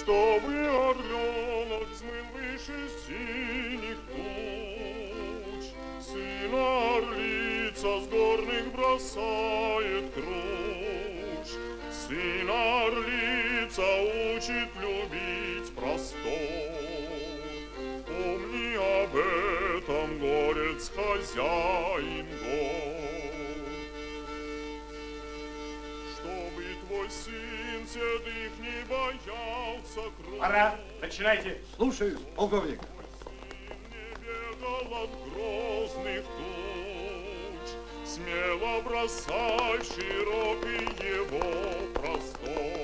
чтобы орленок взмыл выше синих туч. Сына орлица с горных бросает круч. Сына орлица учит любить простор. Помни об этом, горец, хозяин гор. Чтобы твой сын седых не боялся крови. Пора, начинайте. Слушаюсь, полковник. Не бегал от грозных туч, смело бросай в широкий его простор.